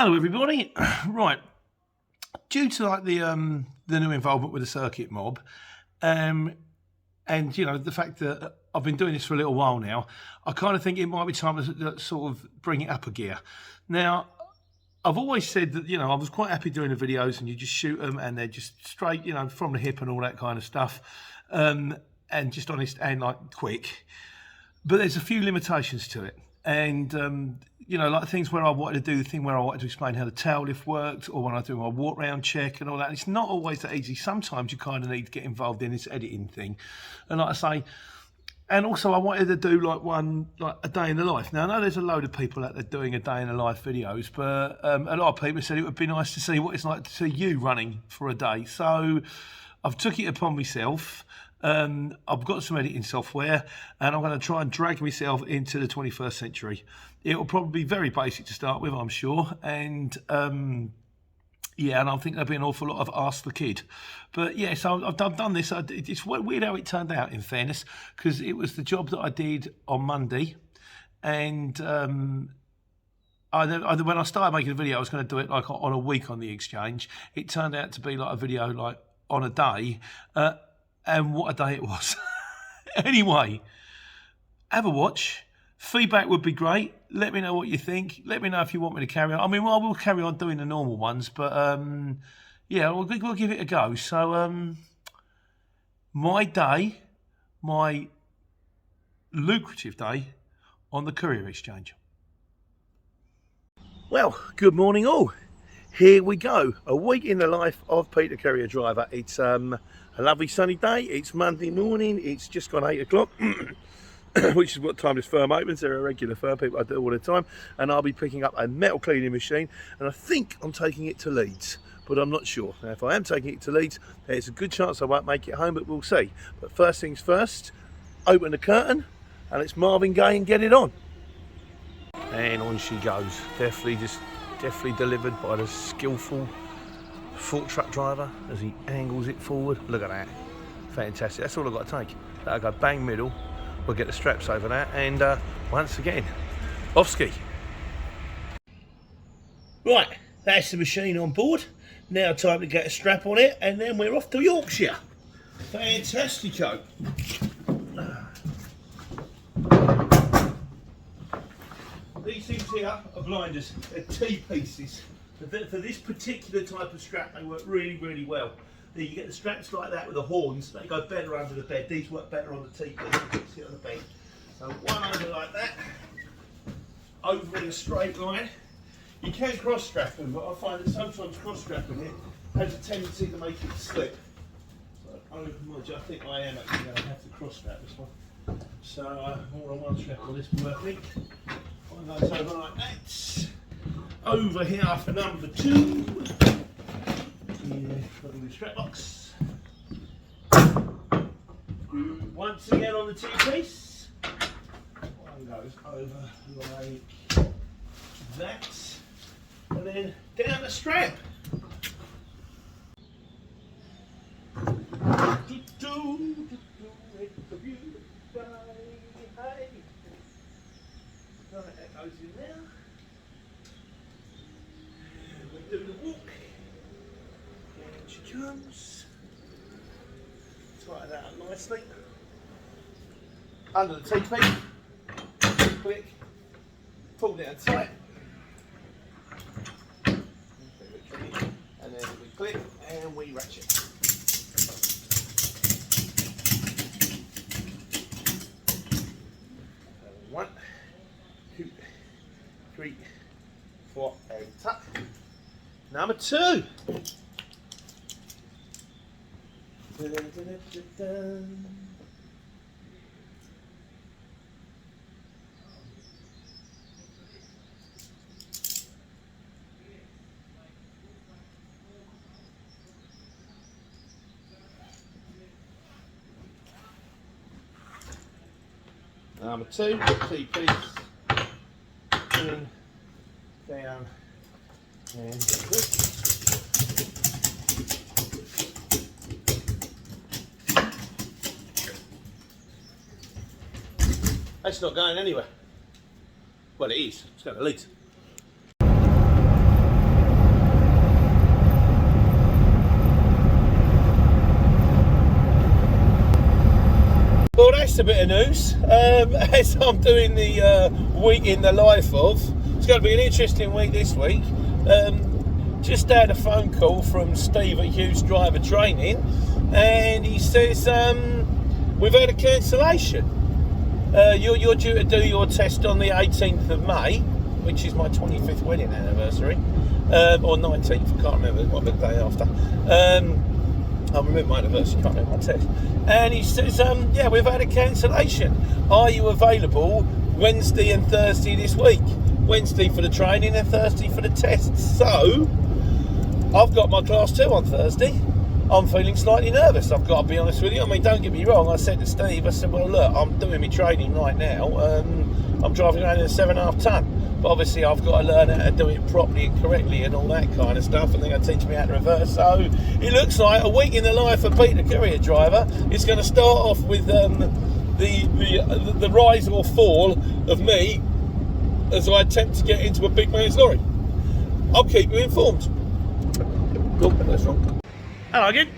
Hello everybody. Right, due to like the new involvement with the circuit mob, and you know the fact that I've been doing this for a little while now, I kind of think it might be time to sort of bring it up a gear. Now, I've always said that, you know, I was quite happy doing the videos and you just shoot them and they're just straight, you know, from the hip and all that kind of stuff, and just honest and like quick. But there's a few limitations to it. And, you know, like things where I wanted to do the thing where I wanted to explain how the tail lift worked, or when I do my walk round check and all that. It's not always that easy. Sometimes you kind of need to get involved in this editing thing. And like I say, and also I wanted to do like a day in the life. Now I know there's a load of people out there doing a day in the life videos, but a lot of people said it would be nice to see what it's like to see you running for a day. So I've took it upon myself. I've got some editing software and I'm going to try and drag myself into the 21st century. It will probably be very basic to start with, I'm sure, and yeah, and I think there'll be an awful lot of Ask the Kid. But yeah, so I've done this. It's weird how it turned out, in fairness, because it was the job that I did on Monday, and when I started making a video, I was going to do it like on a week on the exchange. It turned out to be like a video like on a day, and what a day it was. Anyway, have a watch. Feedback would be great. Let me know what you think. Let me know if you want me to carry on. I mean, well, I will carry on doing the normal ones, but yeah, we'll give it a go. So my day, my lucrative day on the courier exchange. Well, good morning all. Here we go. A week in the life of Peter Courier Driver. It's a lovely sunny day. It's Monday morning. It's just gone 8 o'clock. Which is what time this firm opens. They're a regular firm, people I do all the time, and I'll be picking up a metal cleaning machine, and I think I'm taking it to Leeds, but I'm not sure. Now, if I am taking it to Leeds, there's a good chance I won't make it home, but we'll see. But first things first, open the curtain, and it's Marvin Gaye and Get It On. And on she goes. Definitely delivered by the skillful fork truck driver as he angles it forward. Look at that, fantastic. That's all I've got to take. That'll go bang middle. We'll get the straps over that, and once again, off ski. Right, that's the machine on board. Now time to get a strap on it, and then we're off to Yorkshire. Fantastico. These things here are blinders. They're T-pieces. For this particular type of strap, they work really, really well. You get the straps like that with the horns, they go better under the bed. These work better on the T-piece, you can sit on the bed. So one over like that, over in a straight line. You can cross strap them, but I find that sometimes cross strapping it has a tendency to make it slip. So I think I am actually going to have to cross strap this one. So all on one strap will this working. One goes over like that. Over here for number 2. Put in the strap box. Once again on the T-piece. One goes over like that. And then down the strap. Right, that goes in there. And we do the walk. She comes, tighten that up nicely, under the T-piece, click, pull down tight, and then we click and we ratchet. 1, 2, 3, 4, and tuck. Number 2. Number 2, T-piece, in, down, and good. That's not going anywhere. Well, it is. It's going to Leeds. rest a bit of news. As I'm doing the week in the life of, it's going to be an interesting week this week. Just had a phone call from Steve at Hughes Driver Training, and he says we've had a cancellation. You're due to do your test on the 18th of May, which is my 25th wedding anniversary, or 19th, I can't remember, what the day after. I remember my anniversary, can't remember my test. And he says, yeah, we've had a cancellation. Are you available Wednesday and Thursday this week? Wednesday for the training and Thursday for the test. So, I've got my class 2 on Thursday. I'm feeling slightly nervous, I've got to be honest with you. I mean, don't get me wrong, I said to Steve, I said, well, look, I'm doing my training right now. I'm driving around in a 7.5 tonne. But obviously I've got to learn how to do it properly and correctly and all that kind of stuff, and they're going to teach me how to reverse. So it looks like a week in the life of Pete, the courier driver. It's going to start off with the rise or fall of me as I attempt to get into a big man's lorry. I'll keep you informed. Oh, that's wrong. Hello again,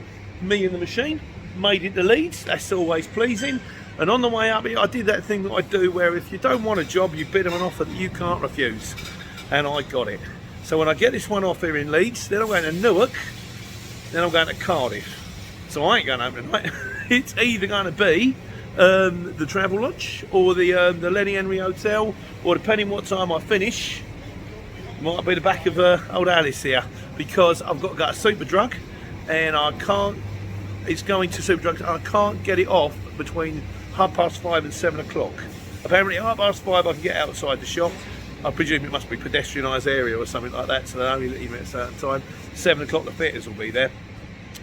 me and the machine, made it to Leeds, that's always pleasing. And on the way up here, I did that thing that I do where if you don't want a job, you bid them an offer that you can't refuse. And I got it. So when I get this one off here in Leeds, then I'm going to Newark, then I'm going to Cardiff. So I ain't going home tonight. It's either going to be the Travel Lodge or the Lenny Henry Hotel, or depending what time I finish, might be the back of old Alice here, because I've got to go to Superdrug, and I can't, it's going to Superdrug, I can't get it off between 5:30 and 7 o'clock. Apparently at 5:30 I can get outside the shop. I presume it must be pedestrianised area or something like that, so they only let you in at a certain time. 7 o'clock the fitters will be there.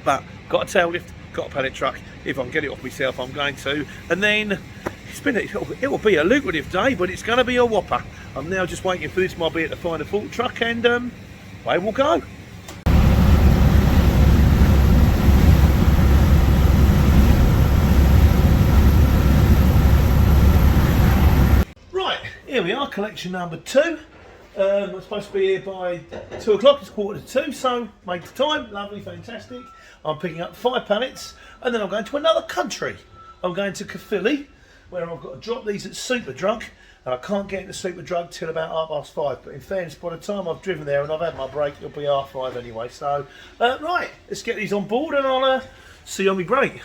But got a tail lift, got a pallet truck. If I can get it off myself, I'm going to. And then it will be a lucrative day, but it's going to be a whopper. I'm now just waiting for this mobby to find a fault truck, and away we'll go. Here we are, collection number 2. I'm supposed to be here by 2 o'clock, it's 1:45, so made the time, lovely, fantastic. I'm picking up 5 pallets, and then I'm going to another country. I'm going to Caerphilly, where I've got to drop these at Superdrug, and I can't get into Superdrug till about 5:30. But in fairness, by the time I've driven there and I've had my break, it'll be 5:30 anyway. So, right, let's get these on board, and I'll see you on my break.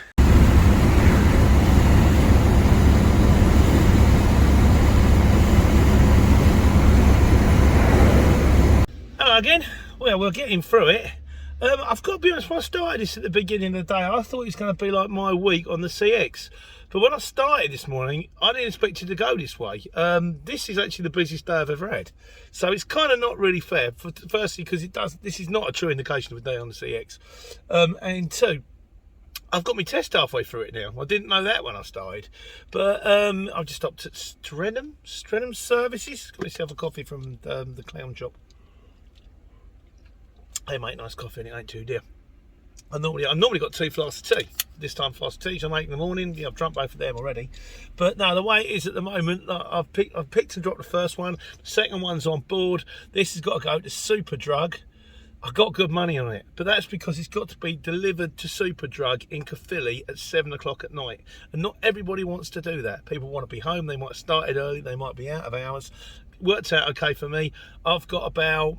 Again, well, we're getting through it. I've got to be honest, when I started this at the beginning of the day, I thought it was going to be like my week on the CX. But when I started this morning, I didn't expect it to go this way. This is actually the busiest day I've ever had. So it's kind of not really fair. Firstly, because this is not a true indication of a day on the CX. And 2, I've got my test halfway through it now. I didn't know that when I started. But I've just stopped at Strenham Services. Got myself a coffee from the clown shop. They make nice coffee and it ain't too dear. I've normally got 2 flasks of tea. This time flask of tea I make in the morning. Yeah, I've drunk both of them already. But no, the way it is at the moment, I've picked and dropped the first one. The second one's on board. This has got to go to Superdrug. I got good money on it, but that's because it's got to be delivered to Superdrug in Caerphilly at 7 o'clock at night. And not everybody wants to do that. People want to be home. They might have started early. They might be out of hours. Worked out okay for me. I've got about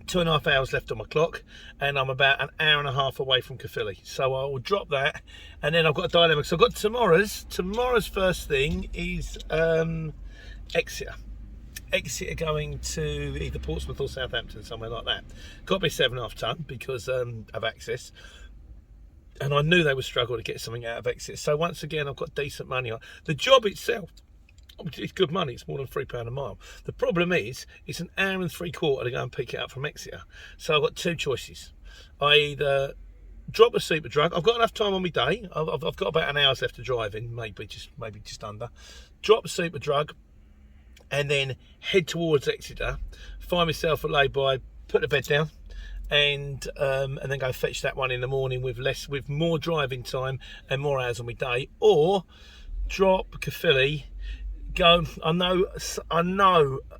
2.5 hours left on my clock, and I'm about an hour and a half away from Caerphilly, so I will drop that. And then I've got a dilemma, so I've got tomorrow's first thing is Exeter going to either Portsmouth or Southampton, somewhere like that. Got to be 7.5 tonne because of access, and I knew they would struggle to get something out of Exeter. So once again, I've got decent money on the job itself. It's good money, it's more than £3 a mile. The problem is, it's an hour and 3/4 to go and pick it up from Exeter. So I've got 2 choices. I either drop a Superdrug. I've got enough time on my day. I've got about an hour's left to drive in, maybe just under. Drop a Superdrug, and then head towards Exeter. Find myself a lay-by, put the bed down, and then go fetch that one in the morning with more driving time and more hours on my day. Or drop Caerphilly, go. I know.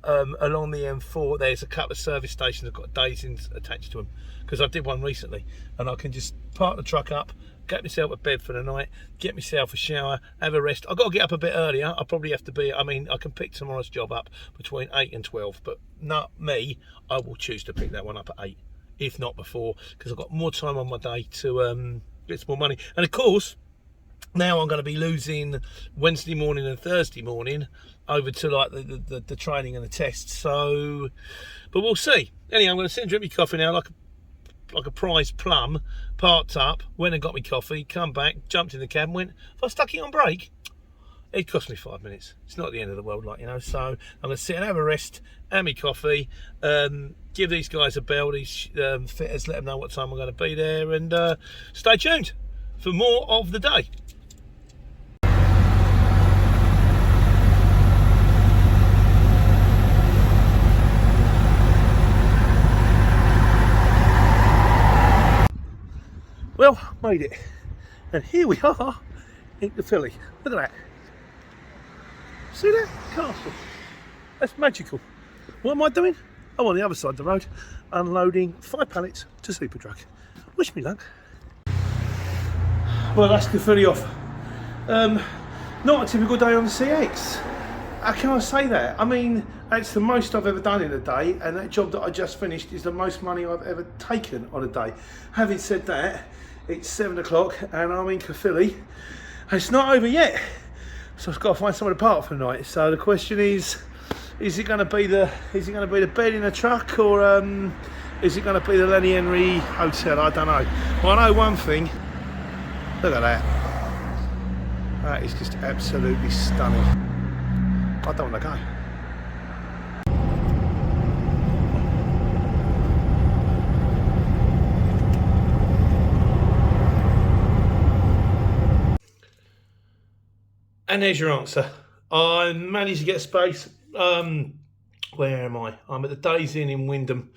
Along the M4, there's a couple of service stations that have got days attached to them, because I did one recently, and I can just park the truck up, get myself a bed for the night, get myself a shower, have a rest. I've got to get up a bit earlier. I probably have to be. I mean, I can pick tomorrow's job up between 8 and 12, but not me. I will choose to pick that one up at 8, if not before, because I've got more time on my day to get some more money. And of course, now I'm going to be losing Wednesday morning and Thursday morning over to like the training and the tests. So, but we'll see. Anyway, I'm going to sit and drink my coffee now, like a prize plum. Parked up, went and got my coffee, come back, jumped in the cab and went, if I stuck it on brake, it cost me 5 minutes. It's not the end of the world, like, you know. So I'm going to sit and have a rest, have my coffee, give these guys a bell, these fitters, let them know what time I'm going to be there, and stay tuned for more of the day. Well, made it, and here we are in the Philly. Look at that. See that castle? That's magical. What am I doing? I'm on the other side of the road, unloading 5 pallets to Superdrug. Wish me luck. Well, that's the Philly off. Not a typical day on the CX. How can I say that? I mean, that's the most I've ever done in a day, and that job that I just finished is the most money I've ever taken on a day. Having said that, it's 7 o'clock and I'm in Caerphilly. It's not over yet, so I've got to find somewhere to park for the night. So the question is it going to be the bed in a truck, or is it going to be the Lenny Henry Hotel? I don't know. Well, I know one thing. Look at that. That is just absolutely stunning. I don't want to go. And there's your answer. I managed to get space. Where am I? I'm at the Days Inn in Wyndham.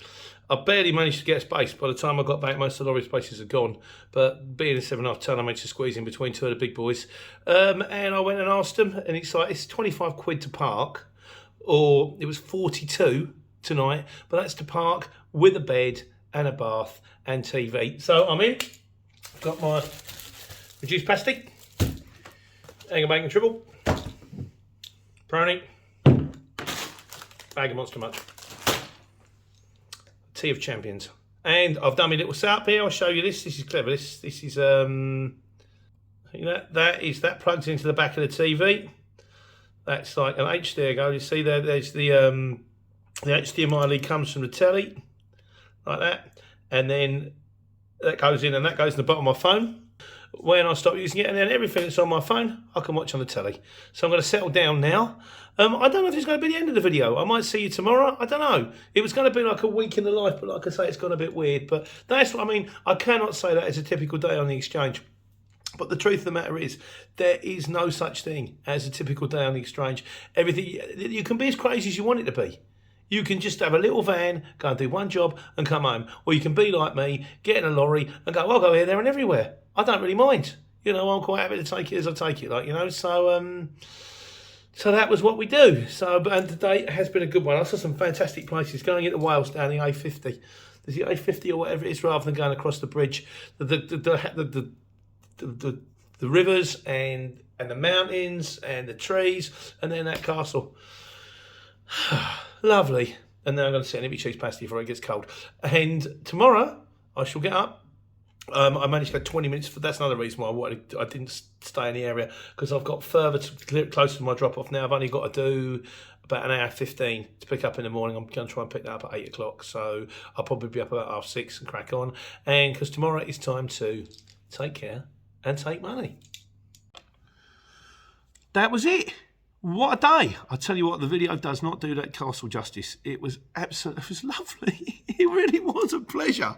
I barely managed to get space. By the time I got back, most of the lorry spaces are gone. But being a 7.5 tonne, I managed to squeeze in between two of the big boys. And I went and asked them, and it's like, it's 25 quid to park, or it was 42 tonight, but that's to park with a bed and a bath and TV. So I'm in. Got my reduced pasty. Egg and bacon triple, brownie, bag of Monster Munch, tea of champions, and I've done my little setup here. I'll show you this. This is clever. This is that plugs into the back of the TV. That's like an H. There you go. You see there. There's the HDMI lead comes from the telly, like that, and then that goes in, and that goes in the bottom of my phone. When I stop using it, and then everything that's on my phone I can watch on the telly. So I'm going to settle down now. I don't know if it's going to be the end of the video. I might see you tomorrow. I don't know. It was going to be like a week in the life, but like I say, it's gone a bit weird. But that's what I mean. I cannot say that as a typical day on the exchange. But the truth of the matter is, there is no such thing as a typical day on the exchange. Everything, you can be as crazy as you want it to be. You can just have a little van, go and do one job and come home. Or you can be like me, get in a lorry and go, I'll go here, there and everywhere. I don't really mind. You know, I'm quite happy to take it as I take it, like, you know. So so that was what we do. So, and today has been a good one. I saw some fantastic places. Going into Wales down the A50. There's the A50 or whatever it is, rather than going across the bridge. The rivers and the mountains and the trees, and then that castle. Lovely. And then I'm going to sit and eat my cheese pasty before it gets cold. And tomorrow I shall get up. I managed to go 20 minutes. That's another reason why I didn't stay in the area, because I've got further closer to my drop off now. I've only got to do about an hour 15 to pick up in the morning. I'm going to try and pick that up at 8 o'clock. So I'll probably be up about 6:30 and crack on. And because tomorrow it's time to take care and take money. That was it. What a day. I tell you what, the video does not do that castle justice. It was absolutely, it was lovely. It really was a pleasure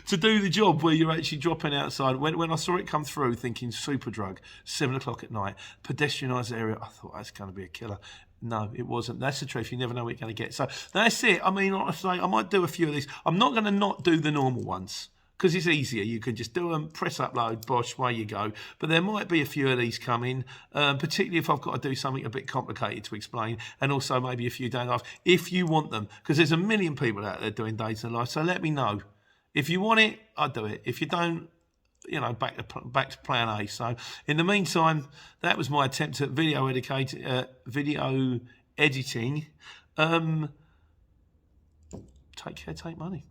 to do the job where you're actually dropping outside. When I saw it come through, thinking Superdrug, 7 o'clock at night, pedestrianised area, I thought that's going to be a killer. No, it wasn't. That's the truth. You never know what you're going to get. So that's it. I mean, like I say, I might do a few of these. I'm not going to not do the normal ones. because it's easier. You can just do them, press upload, bosh, away you go. But there might be a few of these coming, particularly if I've got to do something a bit complicated to explain, and also maybe a few day in life, if you want them, because there's a million people out there doing days in life. So let me know. If you want it, I'll do it. If you don't, you know, back to plan A. So in the meantime, that was my attempt at video editing. Take care, take money.